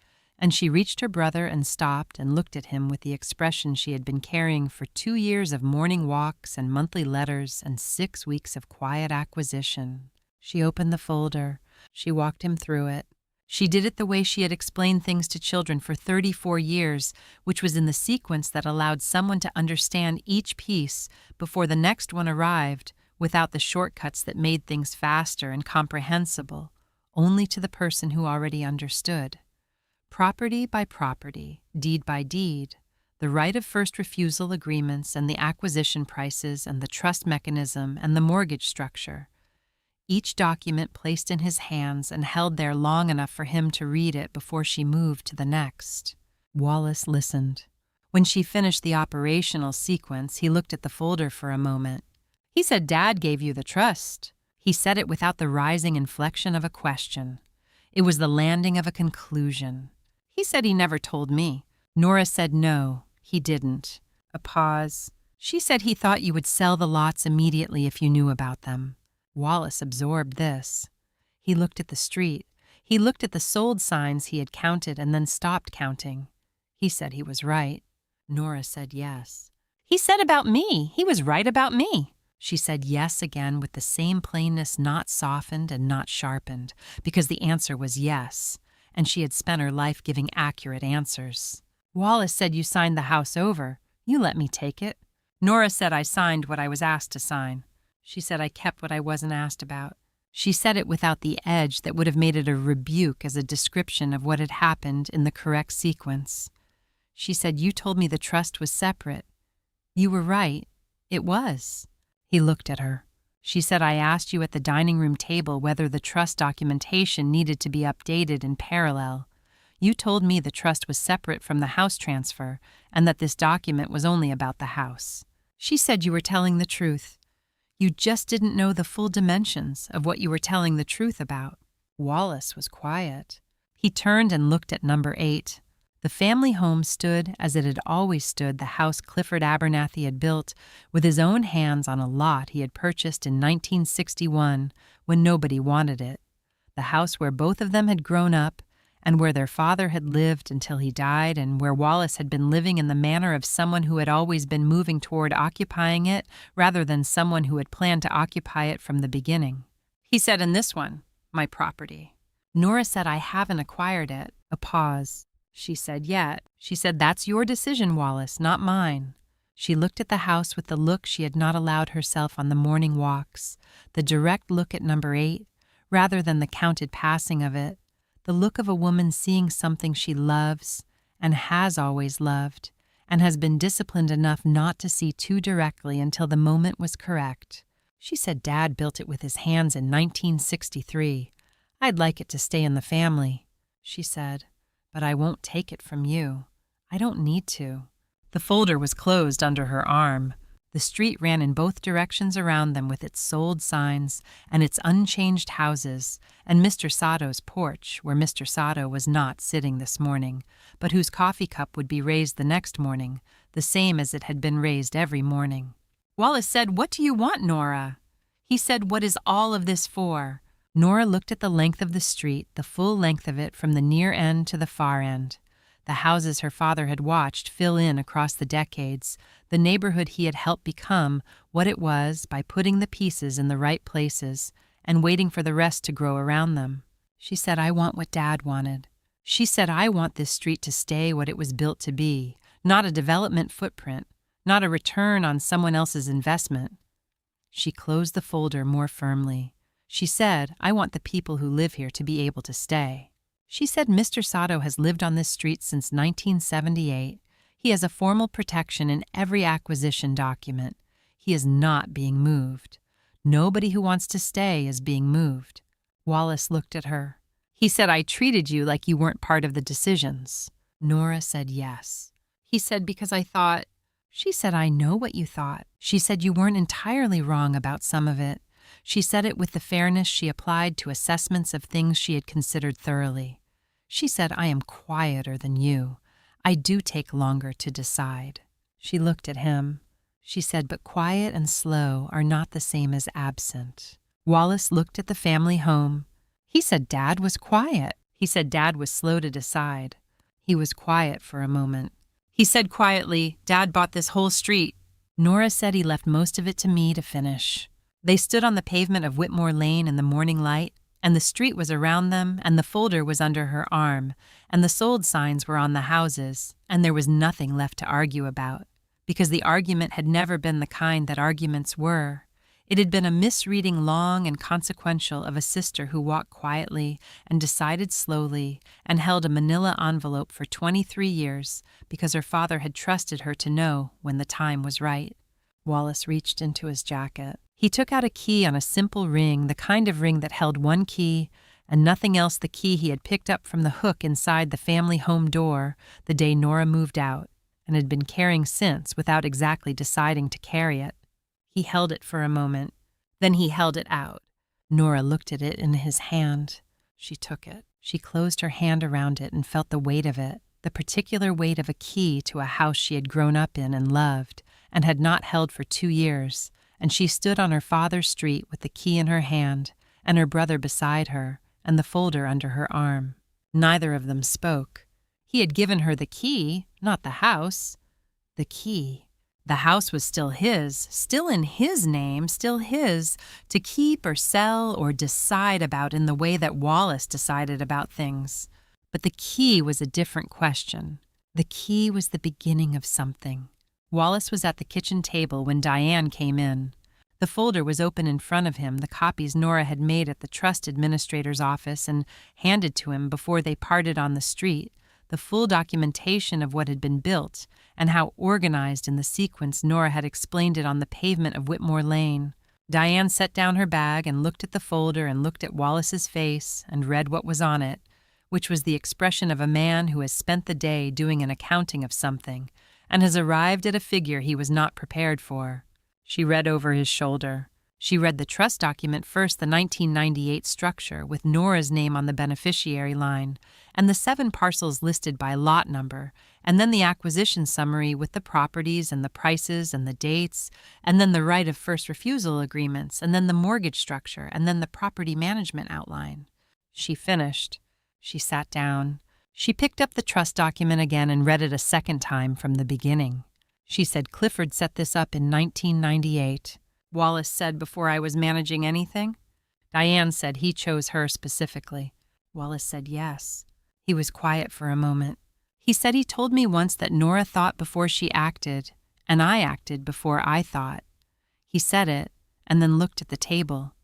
And she reached her brother and stopped and looked at him with the expression she had been carrying for 2 years of morning walks and monthly letters and 6 weeks of quiet acquisition. She opened the folder. She walked him through it. She did it the way she had explained things to children for 34 years, which was in the sequence that allowed someone to understand each piece before the next one arrived, without the shortcuts that made things faster and comprehensible, only to the person who already understood. Property by property, deed by deed, the right of first refusal agreements and the acquisition prices and the trust mechanism and the mortgage structure. Each document placed in his hands and held there long enough for him to read it before she moved to the next. Wallace listened. When she finished the operational sequence, he looked at the folder for a moment. He said Dad gave you the trust. He said it without the rising inflection of a question. It was the landing of a conclusion. He said he never told me. Nora said no, he didn't. A pause. She said he thought you would sell the lots immediately if you knew about them. Wallace absorbed this. He looked at the street. He looked at the sold signs he had counted and then stopped counting. He said he was right. Nora said yes. He said about me. He was right about me. She said yes again with the same plainness not softened and not sharpened, because the answer was yes, and she had spent her life giving accurate answers. Wallace said you signed the house over. You let me take it. Nora said I signed what I was asked to sign. She said I kept what I wasn't asked about. She said it without the edge that would have made it a rebuke as a description of what had happened in the correct sequence. She said you told me the trust was separate. You were right. It was. He looked at her. She said I asked you at the dining room table whether the trust documentation needed to be updated in parallel. You told me the trust was separate from the house transfer and that this document was only about the house. She said you were telling the truth. You just didn't know the full dimensions of what you were telling the truth about. Wallace was quiet. He turned and looked at number 8. The family home stood as it had always stood, the house Clifford Abernathy had built with his own hands on a lot he had purchased in 1961 when nobody wanted it. The house where both of them had grown up and where their father had lived until he died and where Wallace had been living in the manner of someone who had always been moving toward occupying it rather than someone who had planned to occupy it from the beginning. He said, in this one, my property. Nora said, I haven't acquired it. A pause. She said, yet. She said, that's your decision, Wallace, not mine. She looked at the house with the look she had not allowed herself on the morning walks, the direct look at number 8, rather than the counted passing of it, the look of a woman seeing something she loves and has always loved and has been disciplined enough not to see too directly until the moment was correct. She said Dad built it with his hands in 1963. I'd like it to stay in the family, she said. but I won't take it from you. I don't need to." The folder was closed under her arm. The street ran in both directions around them with its sold signs and its unchanged houses, and Mr. Sato's porch, where Mr. Sato was not sitting this morning, but whose coffee cup would be raised the next morning, the same as it had been raised every morning. Wallace said, "What do you want, Nora?" He said, "What is all of this for?" Nora looked at the length of the street, the full length of it from the near end to the far end. The houses her father had watched fill in across the decades, the neighborhood he had helped become what it was by putting the pieces in the right places and waiting for the rest to grow around them. She said, "I want what Dad wanted." She said, "I want this street to stay what it was built to be, not a development footprint, not a return on someone else's investment." She closed the folder more firmly. She said, "I want the people who live here to be able to stay." She said, "Mr. Sato has lived on this street since 1978. He has a formal protection in every acquisition document. He is not being moved. Nobody who wants to stay is being moved." Wallace looked at her. He said, "I treated you like you weren't part of the decisions." Nora said yes. He said, "Because I thought—" She said, "I know what you thought." She said, "You weren't entirely wrong about some of it." She said it with the fairness she applied to assessments of things she had considered thoroughly. She said, "I am quieter than you. I do take longer to decide." She looked at him. She said, "But quiet and slow are not the same as absent." Wallace looked at the family home. He said Dad was quiet. He said Dad was slow to decide. He was quiet for a moment. He said quietly, "Dad bought this whole street." Nora said he left most of it to me to finish. They stood on the pavement of Whitmore Lane in the morning light, and the street was around them, and the folder was under her arm, and the sold signs were on the houses, and there was nothing left to argue about, because the argument had never been the kind that arguments were. It had been a misreading long and consequential of a sister who walked quietly and decided slowly and held a manila envelope for 23 years because her father had trusted her to know when the time was right. Wallace reached into his jacket. He took out a key on a simple ring, the kind of ring that held one key and nothing else, the key he had picked up from the hook inside the family home door the day Nora moved out and had been carrying since without exactly deciding to carry it. He held it for a moment. Then he held it out. Nora looked at it in his hand. She took it. She closed her hand around it and felt the weight of it, the particular weight of a key to a house she had grown up in and loved and had not held for 2 years. And she stood on her father's street with the key in her hand and her brother beside her and the folder under her arm. Neither of them spoke. He had given her the key, not the house. The key. The house was still his, still in his name, still his, to keep or sell or decide about in the way that Wallace decided about things. But the key was a different question. The key was the beginning of something. Wallace was at the kitchen table when Diane came in. The folder was open in front of him, the copies Nora had made at the trust administrator's office and handed to him before they parted on the street, the full documentation of what had been built and how organized in the sequence Nora had explained it on the pavement of Whitmore Lane. Diane set down her bag and looked at the folder and looked at Wallace's face and read what was on it, which was the expression of a man who has spent the day doing an accounting of something and has arrived at a figure he was not prepared for. She read over his shoulder. She read the trust document first, the 1998 structure, with Nora's name on the beneficiary line, and the 7 parcels listed by lot number, and then the acquisition summary with the properties and the prices and the dates, and then the right of first refusal agreements, and then the mortgage structure, and then the property management outline. She finished. She sat down. She picked up the trust document again and read it a second time from the beginning. She said, "Clifford set this up in 1998. Wallace said before I was managing anything?" Diane said he chose her specifically. Wallace said yes. He was quiet for a moment. He said he told me once that Nora thought before she acted, and I acted before I thought. He said it, and then looked at the table.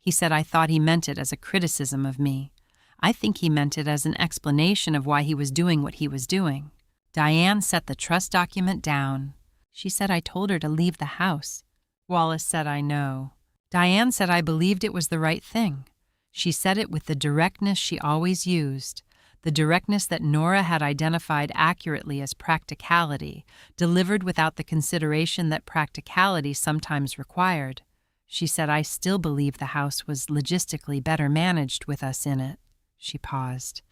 He said I thought he meant it as a criticism of me. I think he meant it as an explanation of why he was doing what he was doing. Diane set the trust document down. She said I told her to leave the house. Wallace said I know. Diane said I believed it was the right thing. She said it with the directness she always used, the directness that Nora had identified accurately as practicality, delivered without the consideration that practicality sometimes required. She said, "I still believe the house was logistically better managed with us in it." She paused.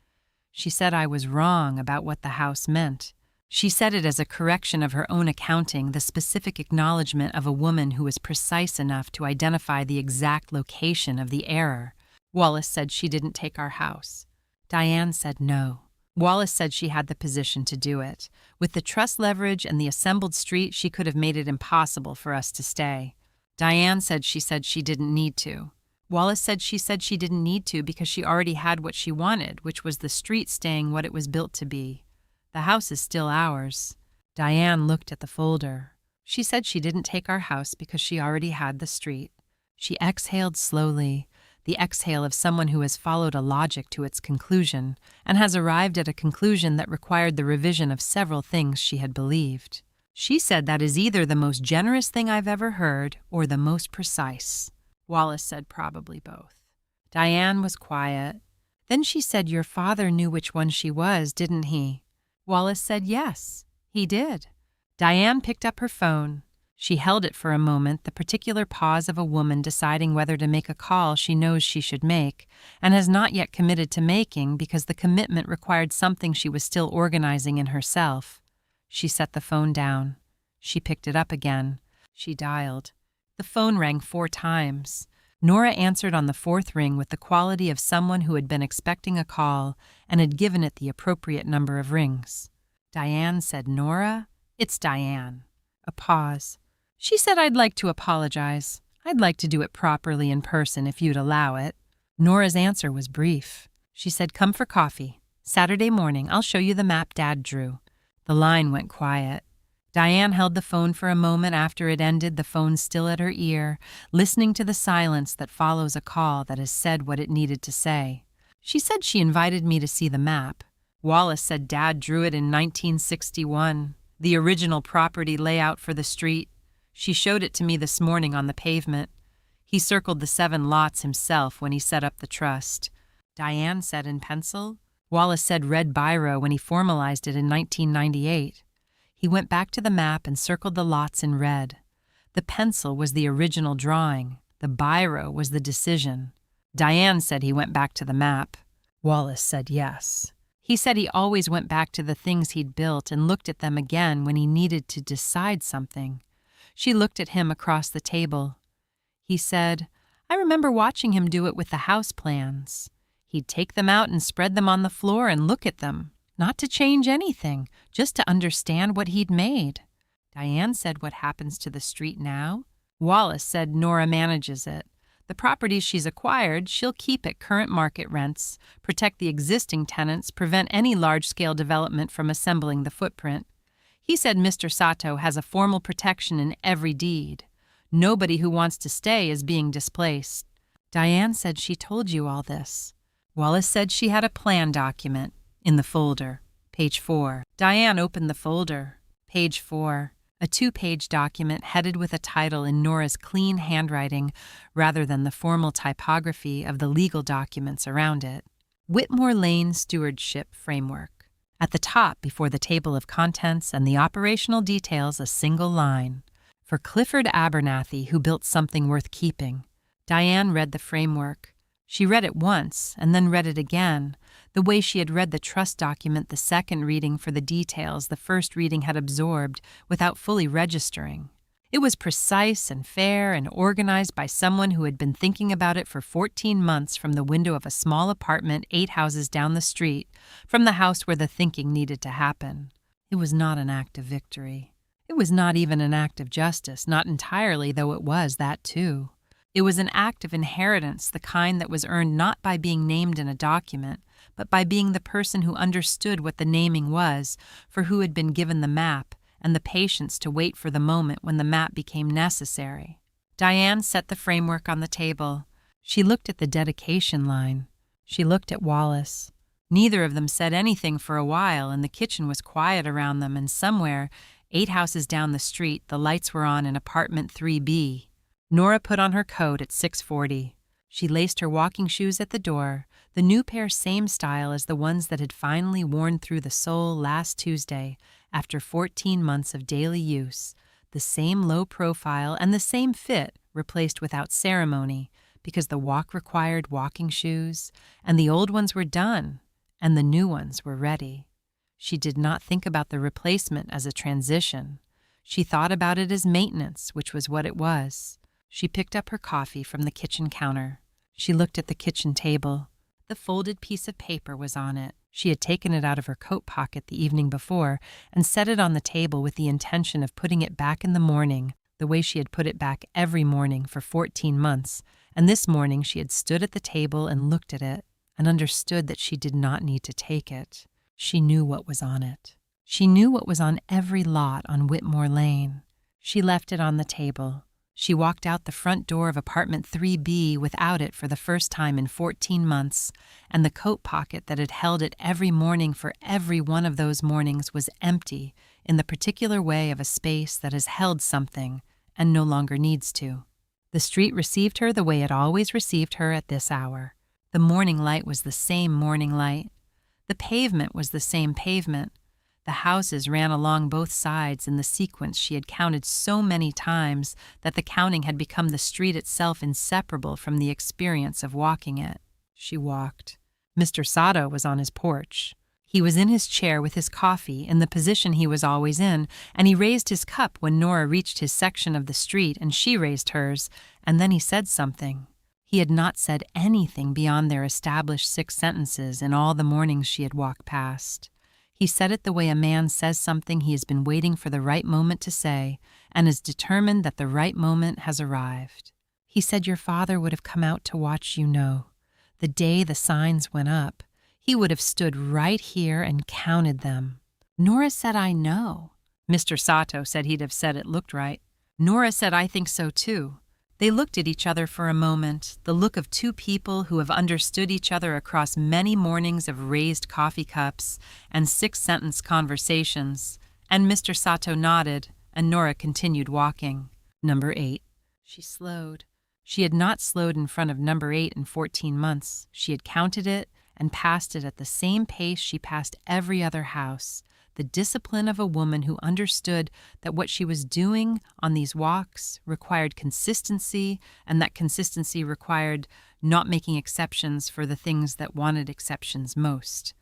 She said I was wrong about what the house meant. She said it as a correction of her own accounting, the specific acknowledgement of a woman who was precise enough to identify the exact location of the error. Wallace said she didn't take our house. Diane said no. Wallace said she had the position to do it. With the trust leverage and the assembled street, she could have made it impossible for us to stay. Diane said she didn't need to. Wallace said she didn't need to because she already had what she wanted, which was the street staying what it was built to be. The house is still ours. Diane looked at the folder. She said she didn't take our house because she already had the street. She exhaled slowly, the exhale of someone who has followed a logic to its conclusion and has arrived at a conclusion that required the revision of several things she had believed. She said that is either the most generous thing I've ever heard or the most precise. Wallace said probably both. Diane was quiet. Then she said your father knew which one she was, didn't he? Wallace said yes, he did. Diane picked up her phone. She held it for a moment, the particular pause of a woman deciding whether to make a call she knows she should make and has not yet committed to making because the commitment required something she was still organizing in herself. She set the phone down. She picked it up again. She dialed. The phone rang 4 times. Nora answered on the 4th ring with the quality of someone who had been expecting a call and had given it the appropriate number of rings. Diane said, "Nora? It's Diane." A pause. She said, "I'd like to apologize. I'd like to do it properly in person if you'd allow it." Nora's answer was brief. She said, "Come for coffee. Saturday morning, I'll show you the map Dad drew." The line went quiet. Diane held the phone for a moment after it ended, the phone still at her ear, listening to the silence that follows a call that has said what it needed to say. She said she invited me to see the map. Wallace said Dad drew it in 1961, the original property layout for the street. She showed it to me this morning on the pavement. He circled the 7 lots himself when he set up the trust. Diane said in pencil. Wallace said red biro when he formalized it in 1998. He went back to the map and circled the lots in red. The pencil was the original drawing. The biro was the decision. Diane said he went back to the map. Wallace said yes. He said he always went back to the things he'd built and looked at them again when he needed to decide something. She looked at him across the table. He said, "I remember watching him do it with the house plans. He'd take them out and spread them on the floor and look at them. Not to change anything, just to understand what he'd made." Diane said, "What happens to the street now?" Wallace said Nora manages it. The properties she's acquired, she'll keep at current market rents, protect the existing tenants, prevent any large-scale development from assembling the footprint. He said Mr. Sato has a formal protection in every deed. Nobody who wants to stay is being displaced. Diane said she told you all this. Wallace said she had a plan document. In the folder. Page 4. Diane opened the folder. Page 4. A 2-page document headed with a title in Nora's clean handwriting rather than the formal typography of the legal documents around it. Whitmore Lane Stewardship Framework. At the top, before the table of contents and the operational details, a single line. For Clifford Abernathy, who built something worth keeping. Diane read the framework. She read it once and then read it again, the way she had read the trust document the second reading for the details the first reading had absorbed without fully registering. It was precise and fair and organized by someone who had been thinking about it for 14 months from the window of a small apartment 8 houses down the street, from the house where the thinking needed to happen. It was not an act of victory. It was not even an act of justice, not entirely, though it was that too. It was an act of inheritance, the kind that was earned not by being named in a document, but by being the person who understood what the naming was, for who had been given the map, and the patience to wait for the moment when the map became necessary. Diane set the framework on the table. She looked at the dedication line. She looked at Wallace. Neither of them said anything for a while, and the kitchen was quiet around them, and somewhere, 8 houses down the street, the lights were on in apartment 3B. Nora put on her coat at 6:40. She laced her walking shoes at the door, the new pair same style as the ones that had finally worn through the sole last Tuesday after 14 months of daily use, the same low profile and the same fit replaced without ceremony because the walk required walking shoes, and the old ones were done, and the new ones were ready. She did not think about the replacement as a transition. She thought about it as maintenance, which was what it was. She picked up her coffee from the kitchen counter. She looked at the kitchen table. The folded piece of paper was on it. She had taken it out of her coat pocket the evening before and set it on the table with the intention of putting it back in the morning, the way she had put it back every morning for 14 months, and this morning she had stood at the table and looked at it and understood that she did not need to take it. She knew what was on it. She knew what was on every lot on Whitmore Lane. She left it on the table. She walked out the front door of apartment 3B without it for the first time in 14 months, and the coat pocket that had held it every morning for every one of those mornings was empty in the particular way of a space that has held something and no longer needs to. The street received her the way it always received her at this hour. The morning light was the same morning light. The pavement was the same pavement. The houses ran along both sides in the sequence she had counted so many times that the counting had become the street itself, inseparable from the experience of walking it. She walked. Mr. Sato was on his porch. He was in his chair with his coffee in the position he was always in, and he raised his cup when Nora reached his section of the street and she raised hers, and then he said something. He had not said anything beyond their established 6 sentences in all the mornings she had walked past. He said it the way a man says something he has been waiting for the right moment to say and is determined that the right moment has arrived. He said your father would have come out to watch you know. The day the signs went up, he would have stood right here and counted them. Nora said, I know. Mr. Sato said he'd have said it looked right. Nora said, I think so too. They looked at each other for a moment, the look of two people who have understood each other across many mornings of raised coffee cups and 6-sentence conversations, and Mr. Sato nodded, and Nora continued walking. Number 8. She slowed. She had not slowed in front of number 8 in 14 months. She had counted it and passed it at the same pace she passed every other house. The discipline of a woman who understood that what she was doing on these walks required consistency, and that consistency required not making exceptions for the things that wanted exceptions most.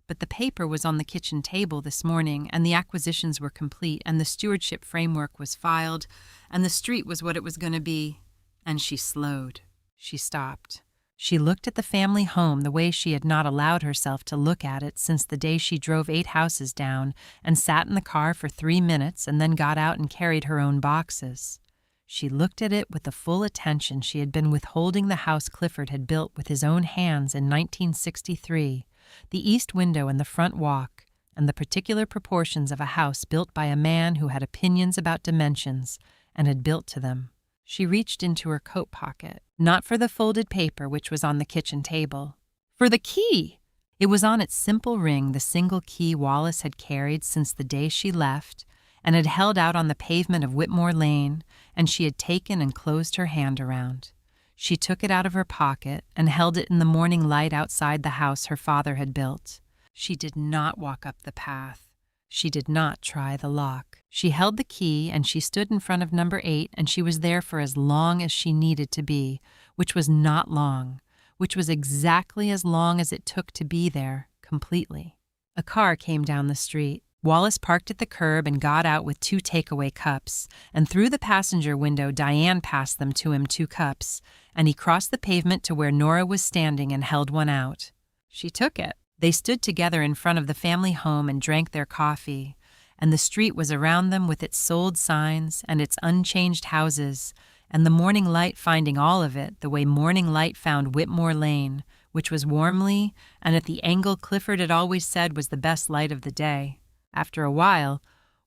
But the paper was on the kitchen table this morning, and the acquisitions were complete, and the stewardship framework was filed, and the street was what it was going to be, and she slowed. She stopped. She looked at the family home the way she had not allowed herself to look at it since the day she drove 8 houses down and sat in the car for 3 minutes and then got out and carried her own boxes. She looked at it with the full attention she had been withholding the house Clifford had built with his own hands in 1963, the east window and the front walk, and the particular proportions of a house built by a man who had opinions about dimensions and had built to them. She reached into her coat pocket, not for the folded paper which was on the kitchen table. For the key! It was on its simple ring, the single key Wallace had carried since the day she left, and had held out on the pavement of Whitmore Lane, and she had taken and closed her hand around. She took it out of her pocket and held it in the morning light outside the house her father had built. She did not walk up the path. She did not try the lock. She held the key and she stood in front of number 8, and she was there for as long as she needed to be, which was not long, which was exactly as long as it took to be there completely. A car came down the street. Wallace parked at the curb and got out with 2 takeaway cups, and through the passenger window Diane passed them to him 2 cups, and he crossed the pavement to where Nora was standing and held one out. She took it. They stood together in front of the family home and drank their coffee, and the street was around them with its sold signs and its unchanged houses, and the morning light finding all of it the way morning light found Whitmore Lane, which was warmly and at the angle Clifford had always said was the best light of the day. After a while,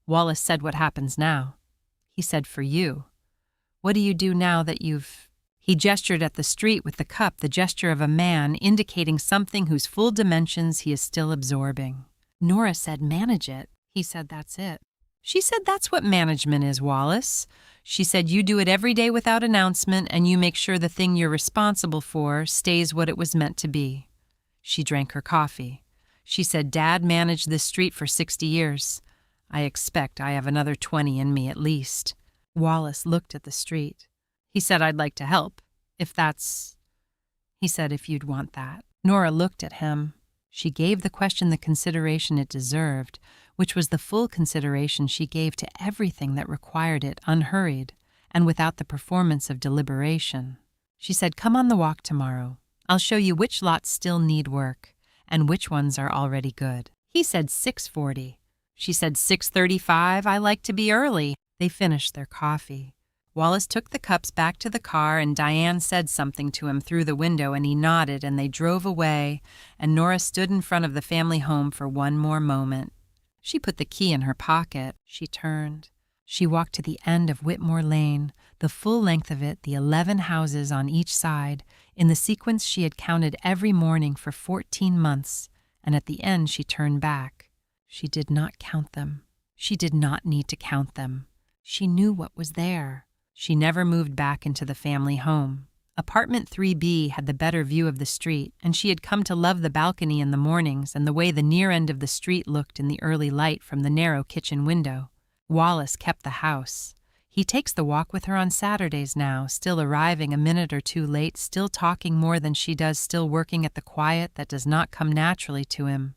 Wallace said what happens now. He said, for you. What do you do now that you've... He gestured at the street with the cup, the gesture of a man indicating something whose full dimensions he is still absorbing. Nora said, manage it. He said, that's it. She said, "That's what management is, Wallace." She said, "You do it every day without announcement, and you make sure the thing you're responsible for stays what it was meant to be." She drank her coffee. She said, "Dad managed this street for 60 years. I expect I have another 20 in me at least." Wallace looked at the street. He said, "I'd like to help, if that's—" He said, "If you'd want that." Nora looked at him. She gave the question the consideration it deserved, which was the full consideration she gave to everything that required it unhurried and without the performance of deliberation. She said, "Come on the walk tomorrow. I'll show you which lots still need work and which ones are already good." He said 6:40. She said 6:35. "I like to be early." They finished their coffee. Wallace took the cups back to the car, and Diane said something to him through the window, and he nodded, and they drove away, and Nora stood in front of the family home for one more moment. She put the key in her pocket. She turned. She walked to the end of Whitmore Lane, the full length of it, the 11 houses on each side, in the sequence she had counted every morning for 14 months, and at the end she turned back. She did not count them. She did not need to count them. She knew what was there. She never moved back into the family home. Apartment 3B had the better view of the street, and she had come to love the balcony in the mornings and the way the near end of the street looked in the early light from the narrow kitchen window. Wallace kept the house. He takes the walk with her on Saturdays now, still arriving a minute or two late, still talking more than she does, still working at the quiet that does not come naturally to him.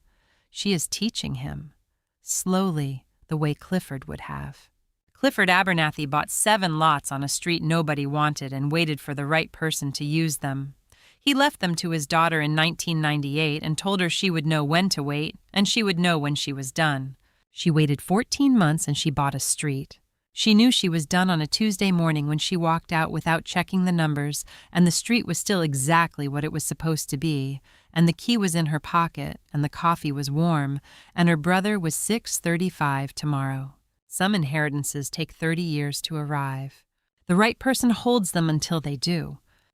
She is teaching him, slowly, the way Clifford would have. Clifford Abernathy bought 7 lots on a street nobody wanted and waited for the right person to use them. He left them to his daughter in 1998 and told her she would know when to wait, and she would know when she was done. She waited 14 months and she bought a street. She knew she was done on a Tuesday morning when she walked out without checking the numbers, and the street was still exactly what it was supposed to be, and the key was in her pocket, and the coffee was warm, and her brother was 6:35 tomorrow. Some inheritances take 30 years to arrive. The right person holds them until they do.